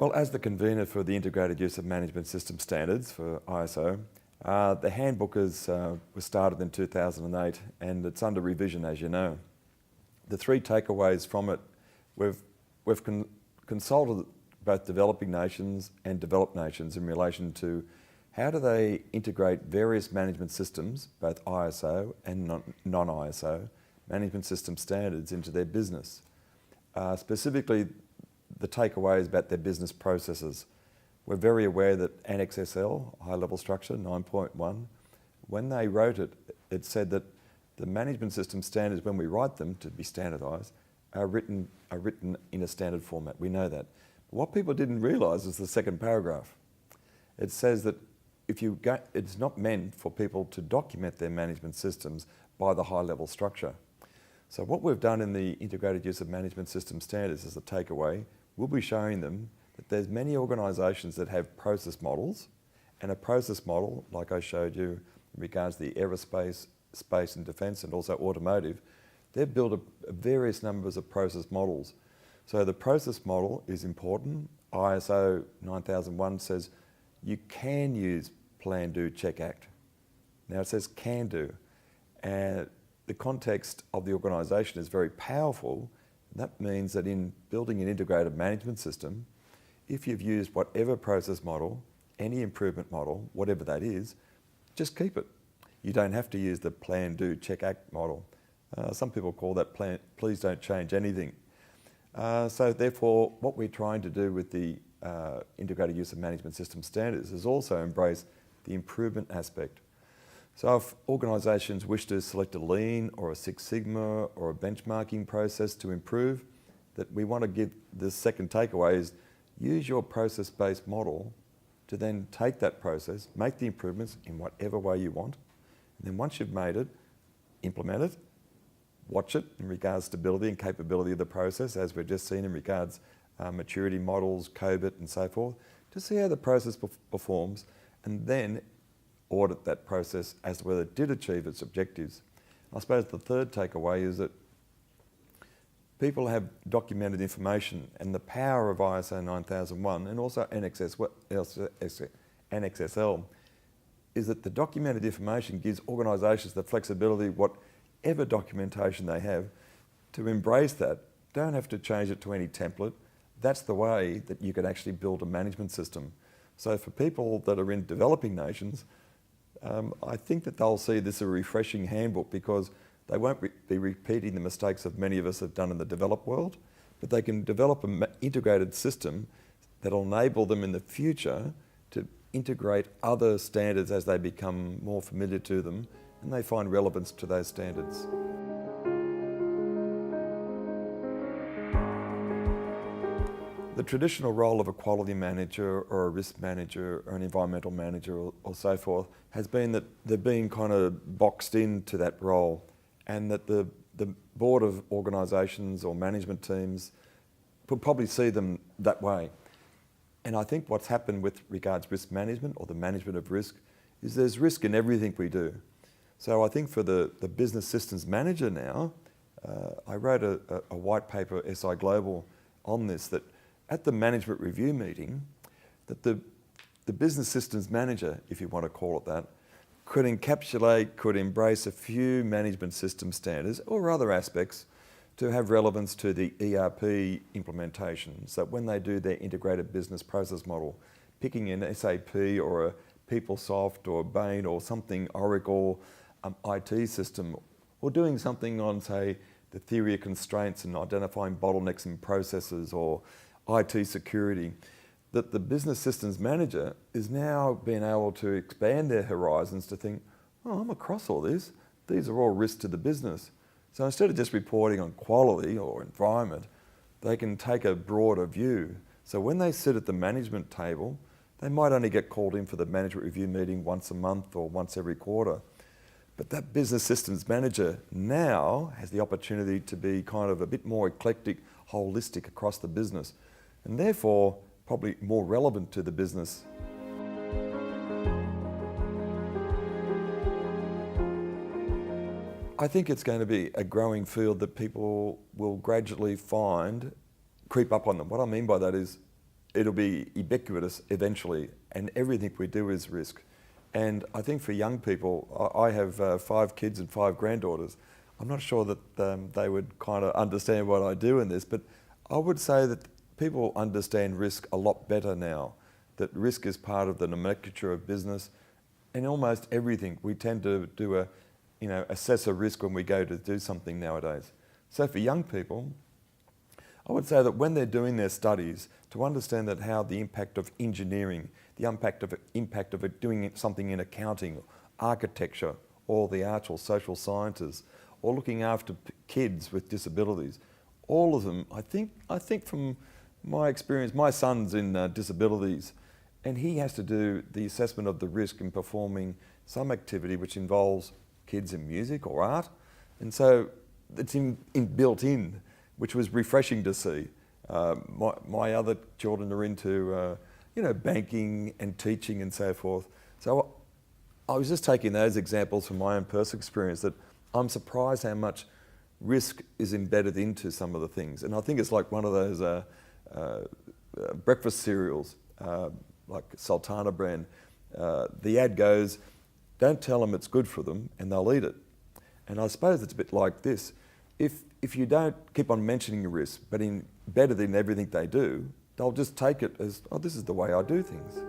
Well, as the convener for the Integrated Use of Management System Standards for ISO, the handbook was started in 2008 and it's under revision, as you know. The three takeaways from it, we've consulted both developing nations and developed nations in relation to how do they integrate various management systems, both ISO and non-ISO, management system standards into their business. Specifically, the takeaway is about their business processes. We're very aware that Annex SL, high-level structure, 9.1, when they wrote it, it said that the management system standards, when we write them to be standardised, are written in a standard format. We know that. But what people didn't realise is the second paragraph. It says that it's not meant for people to document their management systems by the high-level structure. So what we've done in the Integrated Use of Management System Standards as a takeaway, we'll be showing them that there's many organisations that have process models, and a process model, like I showed you in regards to the aerospace, space and defence and also automotive, they've built various numbers of process models. So the process model is important. ISO 9001 says you can use plan, do, check, act. Now it says can do, and the context of the organisation is very powerful. That means that in building an integrated management system, if you've used whatever process model, any improvement model, whatever that is, just keep it. You don't have to use the plan, do, check, act model. Some people call that plan, please don't change anything. So therefore, what we're trying to do with the Integrated Use of Management System Standards is also embrace the improvement aspect. So if organisations wish to select a lean or a Six Sigma or a benchmarking process to improve, that we want to give the second takeaway is use your process-based model to then take that process, make the improvements in whatever way you want, and then once you've made it, implement it, watch it in regards to stability and capability of the process, as we've just seen in regards maturity models, COBIT and so forth, to see how the process performs, and then audit that process as to whether it did achieve its objectives. I suppose the third takeaway is that people have documented information, and the power of ISO 9001 and also Annex SL is that the documented information gives organisations the flexibility, whatever documentation they have, to embrace that. Don't have to change it to any template. That's the way that you can actually build a management system. So for people that are in developing nations, I think that they'll see this as a refreshing handbook, because they won't be repeating the mistakes that many of us have done in the developed world, but they can develop an integrated system that will enable them in the future to integrate other standards as they become more familiar to them and they find relevance to those standards. The traditional role of a quality manager or a risk manager or an environmental manager or so forth has been that they've been kind of boxed into that role, and that the board of organisations or management teams would probably see them that way. And I think what's happened with regards to risk management or the management of risk is there's risk in everything we do. So I think for the business systems manager now, I wrote a white paper, SI Global, on this, that at the management review meeting, that the business systems manager, if you want to call it that, could encapsulate, could embrace a few management system standards or other aspects to have relevance to the ERP implementation. So when they do their integrated business process model, picking an SAP or a PeopleSoft or a Bain or something, Oracle IT system, or doing something on, say, the theory of constraints and identifying bottlenecks in processes or IT security, that the business systems manager is now being able to expand their horizons to think, oh, I'm across all this. These are all risks to the business. So instead of just reporting on quality or environment, they can take a broader view. So when they sit at the management table, they might only get called in for the management review meeting once a month or once every quarter. But that business systems manager now has the opportunity to be kind of a bit more eclectic, holistic across the business, and therefore probably more relevant to the business. I think it's going to be a growing field that people will gradually find creep up on them. What I mean by that is it'll be ubiquitous eventually, and everything we do is risk. And I think for young people, I have 5 kids and 5 granddaughters. I'm not sure that they would kind of understand what I do in this, but I would say that people understand risk a lot better now, that risk is part of the nomenclature of business. In almost everything, we tend to do assess a risk when we go to do something nowadays. So for young people, I would say that when they're doing their studies, to understand that how the impact of engineering, the impact of it doing something in accounting, architecture, or the arts or social sciences, or looking after kids with disabilities, all of them, I think from my experience, my son's in disabilities, and he has to do the assessment of the risk in performing some activity which involves kids in music or art, and so it's built in, which was refreshing to see. My other children are into banking and teaching and so forth. So I was just taking those examples from my own personal experience, that I'm surprised how much risk is embedded into some of the things. And I think it's like one of those breakfast cereals, like Sultana brand. The ad goes, don't tell them it's good for them and they'll eat it. And I suppose it's a bit like this. If you don't keep on mentioning your risk, but embedded in everything they do, they'll just take it as, oh, this is the way I do things.